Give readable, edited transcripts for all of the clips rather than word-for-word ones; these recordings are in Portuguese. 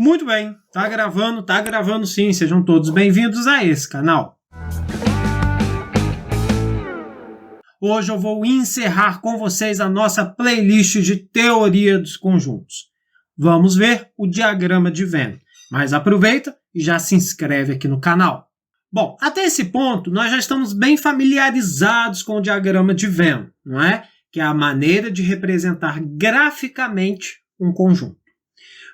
Muito bem, tá gravando sim, sejam todos bem-vindos a esse canal. Hoje eu vou encerrar com vocês a nossa playlist de teoria dos conjuntos. Vamos ver o diagrama de Venn, mas aproveita e já se inscreve aqui no canal. Bom, até esse ponto nós já estamos bem familiarizados com o diagrama de Venn, não é? Que é a maneira de representar graficamente um conjunto.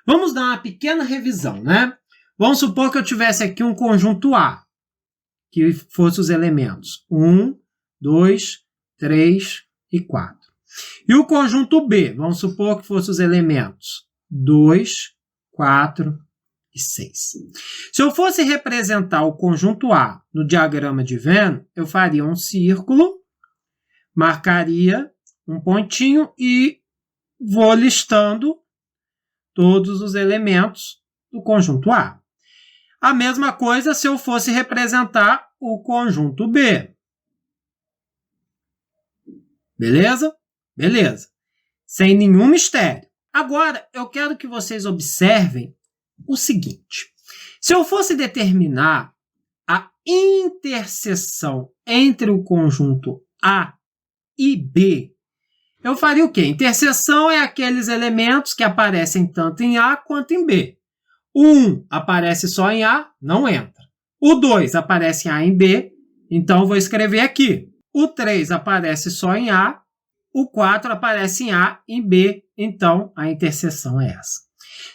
Vamos dar uma pequena revisão, né? Vamos supor que eu tivesse aqui um conjunto A, que fosse os elementos 1, 2, 3 e 4. E o conjunto B, vamos supor que fosse os elementos 2, 4 e 6. Se eu fosse representar o conjunto A no diagrama de Venn, eu faria um círculo, marcaria um pontinho e vou listando todos os elementos do conjunto A. A mesma coisa se eu fosse representar o conjunto B. Beleza? Beleza. Sem nenhum mistério. Agora, eu quero que vocês observem o seguinte. Se eu fosse determinar a interseção entre o conjunto A e B, eu faria o quê? Interseção é aqueles elementos que aparecem tanto em A quanto em B. O 1 aparece só em A, não entra. O 2 aparece em A e em B, então eu vou escrever aqui. O 3 aparece só em A, o 4 aparece em A e em B, então a interseção é essa.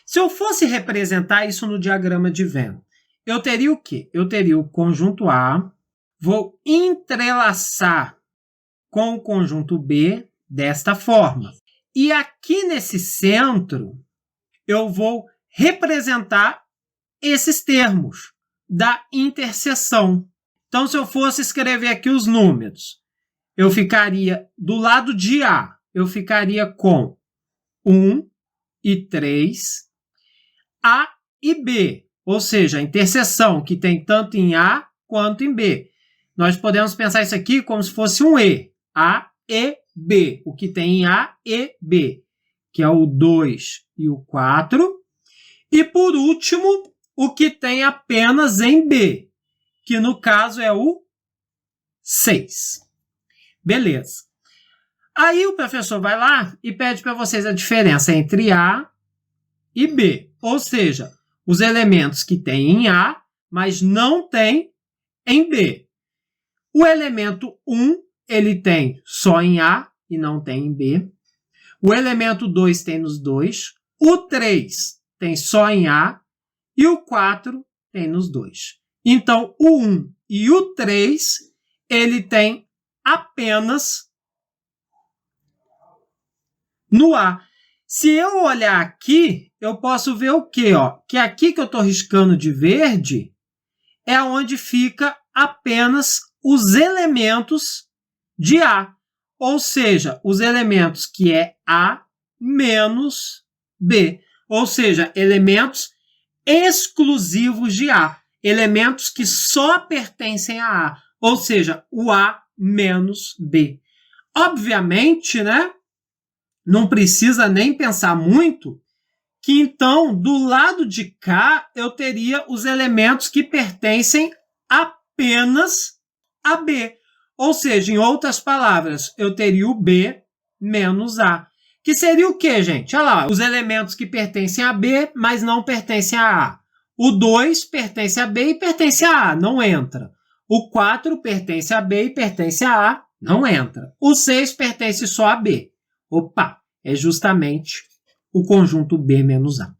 Se eu fosse representar isso no diagrama de Venn, eu teria o quê? Eu teria o conjunto A, vou entrelaçar com o conjunto B, desta forma. E aqui nesse centro, eu vou representar esses termos da interseção. Então, se eu fosse escrever aqui os números, eu ficaria do lado de A, eu ficaria com 1 e 3, A e B, ou seja, a interseção que tem tanto em A quanto em B. Nós podemos pensar isso aqui como se fosse um E, A e B, o que tem em A e B, que é o 2 e o 4. E, por último, o que tem apenas em B, que no caso é o 6. Beleza. Aí o professor vai lá e pede para vocês a diferença entre A e B, ou seja, os elementos que tem em A, mas não tem em B. O elemento 1, ele tem só em A e não tem em B. O elemento 2 tem nos dois. O 3 tem só em A. E o 4 tem nos dois. Então, o 1 e o 3, ele tem apenas no A. Se eu olhar aqui, eu posso ver o quê? Que aqui que eu estou riscando de verde é onde fica apenas os elementos de A, ou seja, os elementos que é A menos B, ou seja, elementos exclusivos de A, elementos que só pertencem a A, ou seja, o A menos B. Obviamente, né, não precisa nem pensar muito, que então, do lado de cá, eu teria os elementos que pertencem apenas a B. Ou seja, em outras palavras, eu teria o B menos A. Que seria o quê, gente? Olha lá, os elementos que pertencem a B, mas não pertencem a A. O 2 pertence a B e pertence a A, não entra. O 4 pertence a B e pertence a A, não entra. O 6 pertence só a B. Opa, é justamente o conjunto B menos A.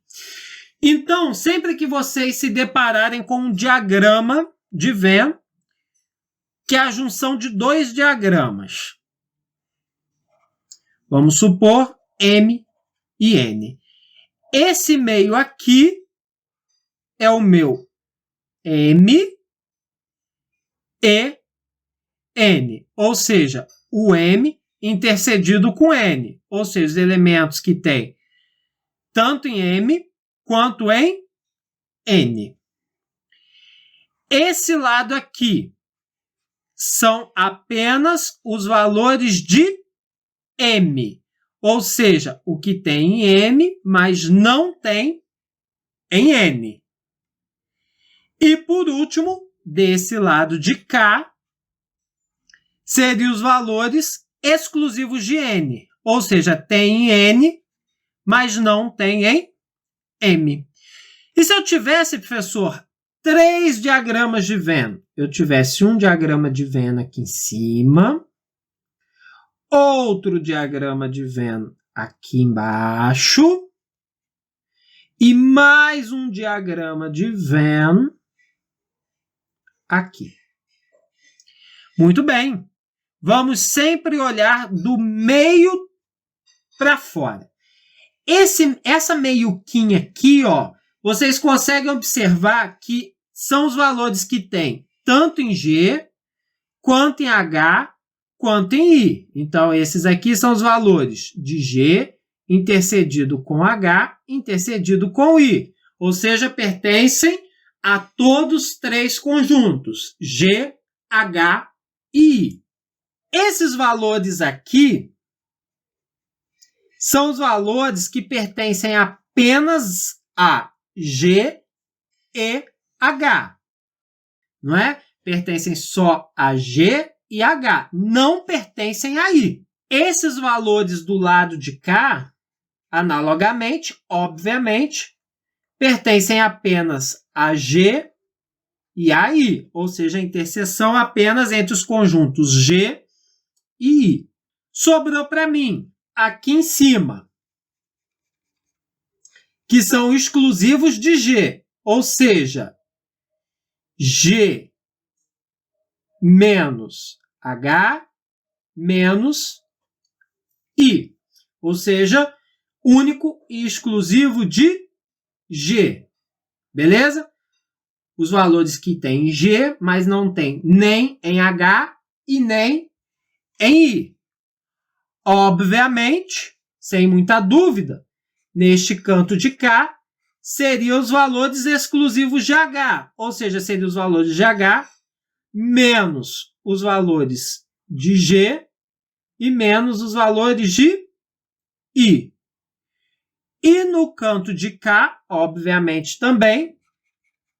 Então, sempre que vocês se depararem com um diagrama de Venn, que é a junção de dois diagramas. Vamos supor M e N. Esse meio aqui é o meu M e N, ou seja, o M intercedido com N, ou seja, os elementos que tem tanto em M quanto em N. Esse lado aqui são apenas os valores de M, ou seja, o que tem em M, mas não tem em N. E, por último, desse lado de cá, seriam os valores exclusivos de N. Ou seja, tem em N, mas não tem em M. E se eu tivesse, professor, 3 diagramas de Venn? Eu tivesse um diagrama de Venn aqui em cima, outro diagrama de Venn aqui embaixo e mais um diagrama de Venn aqui. Muito bem. Vamos sempre olhar do meio para fora. Essa meiuquinha aqui, ó, vocês conseguem observar que são os valores que tem tanto em G, quanto em H, quanto em I. Então, esses aqui são os valores de G intercedido com H, intercedido com I. Ou seja, pertencem a todos os 3 conjuntos, G, H e I. Esses valores aqui são os valores que pertencem apenas a G e H. Não é? Pertencem só a G e H. Não pertencem a I. Esses valores do lado de cá, analogamente, obviamente, pertencem apenas a G e a I. Ou seja, a interseção apenas entre os conjuntos G e I. Sobrou para mim, aqui em cima, que são exclusivos de G, ou seja, G menos H menos I, ou seja, único e exclusivo de G, beleza? Os valores que tem em G, mas não tem nem em H e nem em I. Obviamente, sem muita dúvida, neste canto de cá, seriam os valores exclusivos de H, ou seja, seriam os valores de H menos os valores de G e menos os valores de I. E no canto de cá, obviamente também,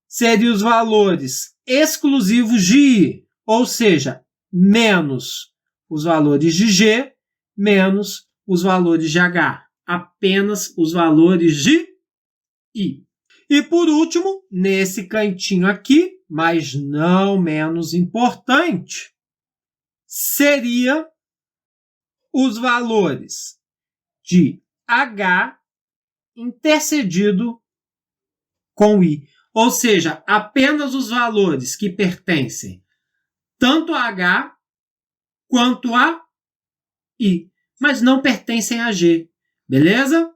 seriam os valores exclusivos de I, ou seja, menos os valores de G menos os valores de H, apenas os valores de I. E por último, nesse cantinho aqui, mas não menos importante, seria os valores de H intercedido com I. Ou seja, apenas os valores que pertencem tanto a H quanto a I, mas não pertencem a G. Beleza?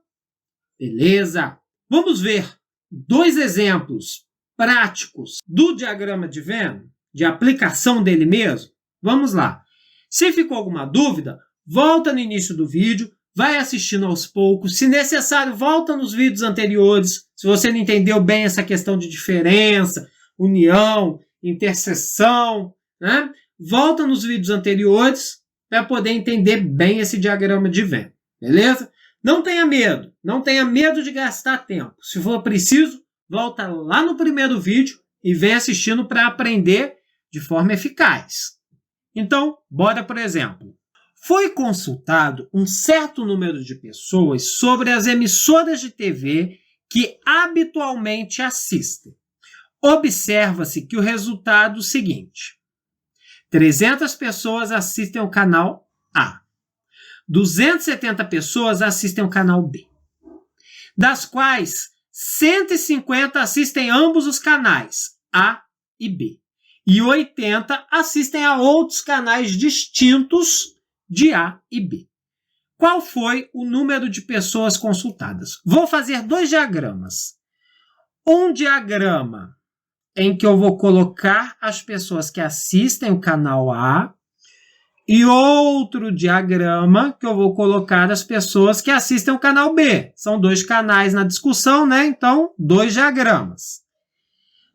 Beleza. Vamos ver 2 exemplos práticos do diagrama de Venn, de aplicação dele mesmo. Vamos lá. Se ficou alguma dúvida, volta no início do vídeo, vai assistindo aos poucos. Se necessário, volta nos vídeos anteriores. Se você não entendeu bem essa questão de diferença, união, interseção, né? Volta nos vídeos anteriores para poder entender bem esse diagrama de Venn. Beleza? Não tenha medo de gastar tempo. Se for preciso, volta lá no primeiro vídeo e vem assistindo para aprender de forma eficaz. Então, bora por exemplo. Foi consultado um certo número de pessoas sobre as emissoras de TV que habitualmente assistem. Observa-se que o resultado é o seguinte: 300 pessoas assistem ao canal A. 270 pessoas assistem ao canal B. Das quais 150 assistem ambos os canais, A e B. E 80 assistem a outros canais distintos de A e B. Qual foi o número de pessoas consultadas? Vou fazer 2 diagramas. Um diagrama em que eu vou colocar as pessoas que assistem o canal A e outro diagrama que eu vou colocar as pessoas que assistem o canal B. São 2 canais na discussão, né? Então, 2 diagramas.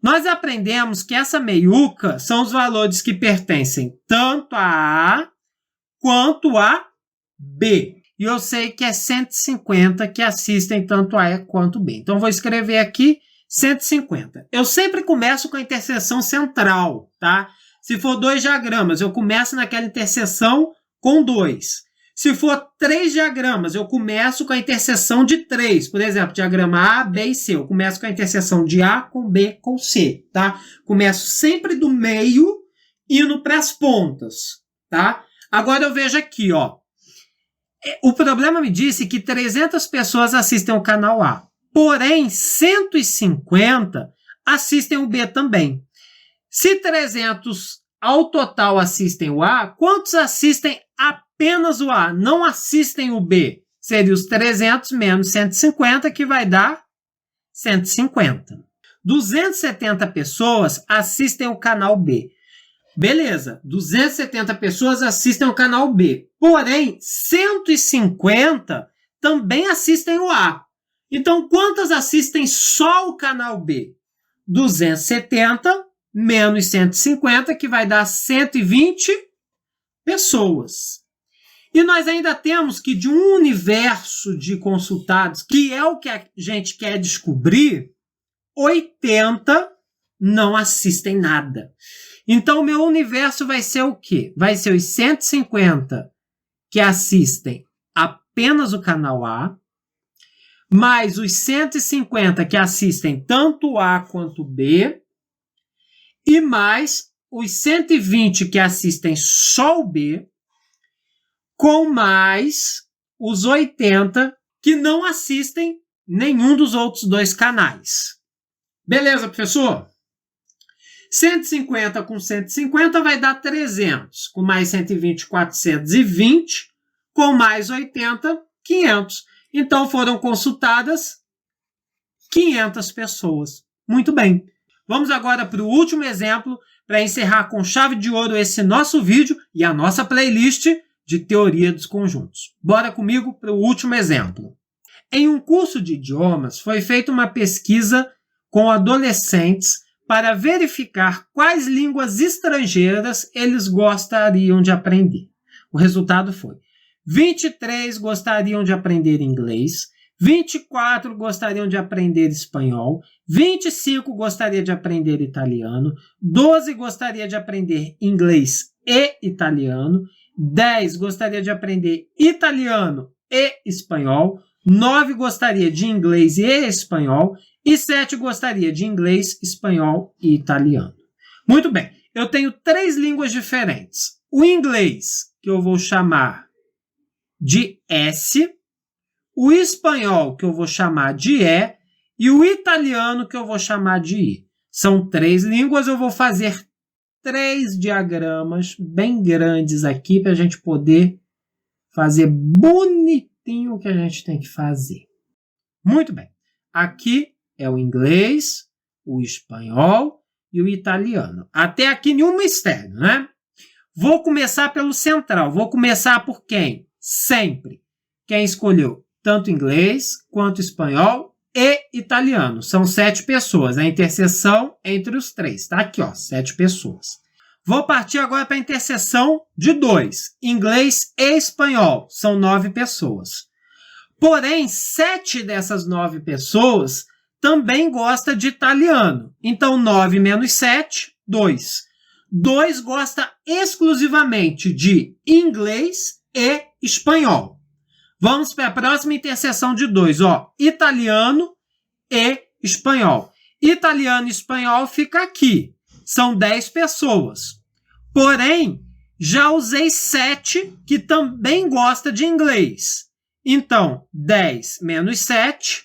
Nós aprendemos que essa meiuca são os valores que pertencem tanto a A quanto a B. E eu sei que é 150 que assistem tanto a E quanto B. Então, vou escrever aqui 150. Eu sempre começo com a interseção central, tá? Se for 2 diagramas, eu começo naquela interseção com 2. Se for 3 diagramas, eu começo com a interseção de 3. Por exemplo, diagrama A, B e C. Eu começo com a interseção de A com B com C, tá? Começo sempre do meio, indo para as pontas, tá? Agora eu vejo aqui, ó. O problema me disse que 300 pessoas assistem o canal A. Porém, 150 assistem o B também. Se 300 ao total assistem o A, quantos assistem apenas o A? Não assistem o B. Seria os 300 menos 150, que vai dar 150. 270 pessoas assistem o canal B. Beleza, 270 pessoas assistem o canal B. Porém, 150 também assistem o A. Então, quantas assistem só o canal B? 270 menos 150, que vai dar 120 pessoas. E nós ainda temos que de um universo de consultados, que é o que a gente quer descobrir, 80 não assistem nada. Então, o meu universo vai ser o quê? Vai ser os 150 que assistem apenas o canal A, mais os 150 que assistem tanto o A quanto o B, e mais os 120 que assistem só o B, com mais os 80 que não assistem nenhum dos outros 2 canais. Beleza, professor? 150 com 150 vai dar 300, com mais 120, 420, com mais 80, 500. Então foram consultadas 500 pessoas. Muito bem. Vamos agora para o último exemplo, para encerrar com chave de ouro esse nosso vídeo e a nossa playlist de teoria dos conjuntos. Bora comigo para o último exemplo. Em um curso de idiomas, foi feita uma pesquisa com adolescentes para verificar quais línguas estrangeiras eles gostariam de aprender. O resultado foi: 23 gostariam de aprender inglês, 24 gostariam de aprender espanhol, 25 gostaria de aprender italiano, 12 gostaria de aprender inglês e italiano, 10 gostaria de aprender italiano e espanhol, 9 gostaria de inglês e espanhol, e 7 gostaria de inglês, espanhol e italiano. Muito bem, eu tenho 3 línguas diferentes. O inglês, que eu vou chamar de S, o espanhol, que eu vou chamar de E, e o italiano, que eu vou chamar de I. São 3 línguas, eu vou fazer 3 diagramas bem grandes aqui para a gente poder fazer bonitinho o que a gente tem que fazer. Muito bem. Aqui é o inglês, o espanhol e o italiano. Até aqui nenhum mistério, né? Vou começar pelo central. Vou começar por quem? Sempre. Quem escolheu tanto inglês quanto espanhol e italiano. São 7 pessoas. A interseção entre os 3. Tá aqui, ó, 7 pessoas. Vou partir agora para a interseção de 2. Inglês e espanhol. São 9 pessoas. Porém, 7 dessas 9 pessoas também gostam de italiano. Então, 9 menos 7, 2. 2 gosta exclusivamente de inglês e espanhol. Vamos para a próxima interseção de 2, ó, italiano e espanhol. Italiano e espanhol fica aqui. São 10 pessoas. Porém, já usei 7 que também gosta de inglês. Então, 10 menos 7,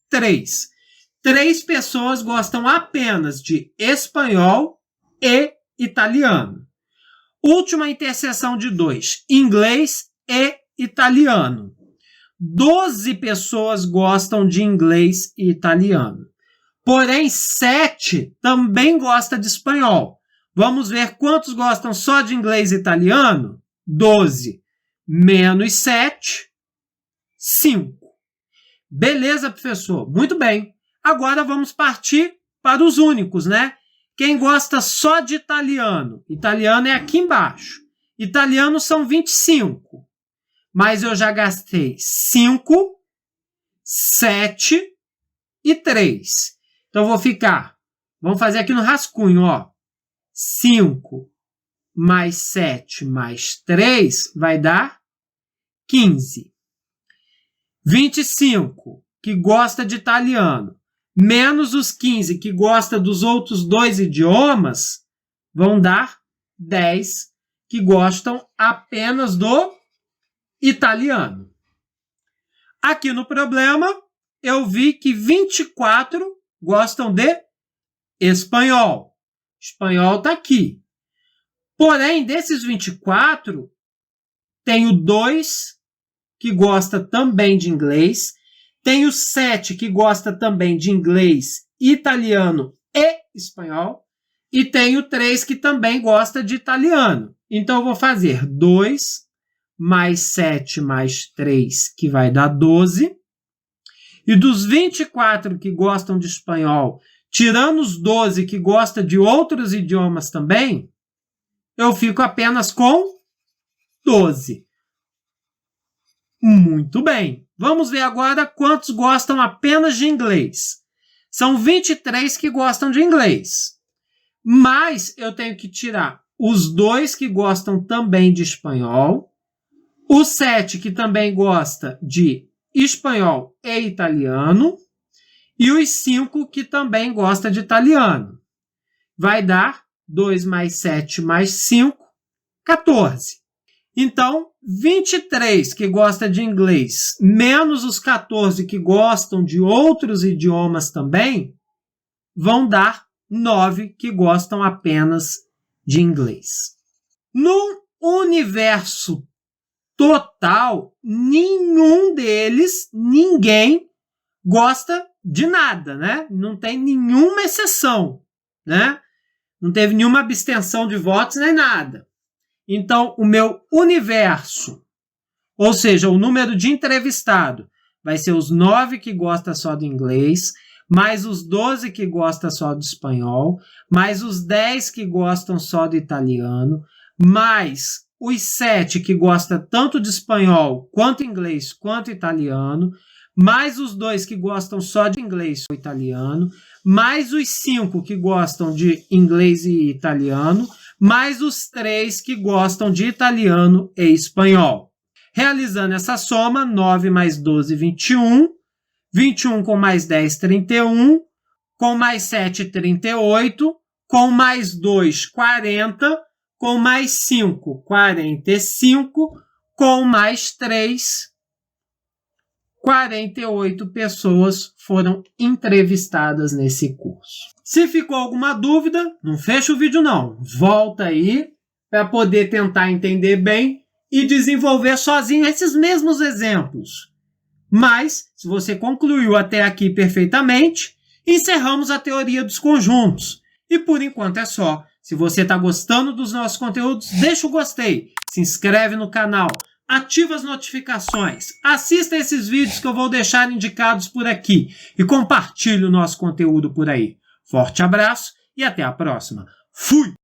3. 3 pessoas gostam apenas de espanhol e italiano. Última interseção de 2, inglês e italiano. 12 pessoas gostam de inglês e italiano. Porém, 7 também gosta de espanhol. Vamos ver quantos gostam só de inglês e italiano? 12 menos 7, 5. Beleza, professor? Muito bem. Agora vamos partir para os únicos, né? Quem gosta só de italiano? Italiano é aqui embaixo. Italiano são 25. Mas eu já gastei 5, 7 e 3. Então, vou ficar, vamos fazer aqui no rascunho, ó. 5 mais 7 mais 3 vai dar 15. 25, que gosta de italiano, menos os 15, que gosta dos outros 2 idiomas, vão dar 10, que gostam apenas do italiano. Aqui no problema, eu vi que 24 gostam de espanhol. Espanhol está aqui. Porém, desses 24, tenho 2 que gosta também de inglês, tenho 7 que gosta também de inglês, italiano e espanhol, e tenho 3 que também gosta de italiano. Então, eu vou fazer 2 mais 7 mais 3, que vai dar 12. E dos 24 que gostam de espanhol, tirando os 12 que gostam de outros idiomas também, eu fico apenas com 12. Muito bem. Vamos ver agora quantos gostam apenas de inglês. São 23 que gostam de inglês. Mas eu tenho que tirar os 2 que gostam também de espanhol, os 7 que também gosta de espanhol e italiano, e os 5 que também gosta de italiano. Vai dar 2 mais 7 mais 5, 14. Então, 23 que gosta de inglês, menos os 14 que gostam de outros idiomas também, vão dar 9 que gostam apenas de inglês. No universo total, nenhum deles, ninguém gosta de nada, né? Não tem nenhuma exceção, né? Não teve nenhuma abstenção de votos nem nada. Então, o meu universo, ou seja, o número de entrevistado, vai ser os 9 que gostam só do inglês, mais os 12 que gostam só do espanhol, mais os 10 que gostam só do italiano, mais os 7 que gostam tanto de espanhol, quanto inglês, quanto italiano, mais os 2 que gostam só de inglês ou italiano, mais os 5 que gostam de inglês e italiano, mais os 3 que gostam de italiano e espanhol. Realizando essa soma, 9 mais 12, 21, 21 com mais 10, 31, com mais 7, 38, com mais 2, 40, com mais 5, 45, com mais 3, 48 pessoas foram entrevistadas nesse curso. Se ficou alguma dúvida, não fecha o vídeo não. Volta aí para poder tentar entender bem e desenvolver sozinho esses mesmos exemplos. Mas, se você concluiu até aqui perfeitamente, encerramos a teoria dos conjuntos. E por enquanto é só. Se você está gostando dos nossos conteúdos, deixa o gostei, se inscreve no canal, ativa as notificações, assista esses vídeos que eu vou deixar indicados por aqui e compartilhe o nosso conteúdo por aí. Forte abraço e até a próxima. Fui!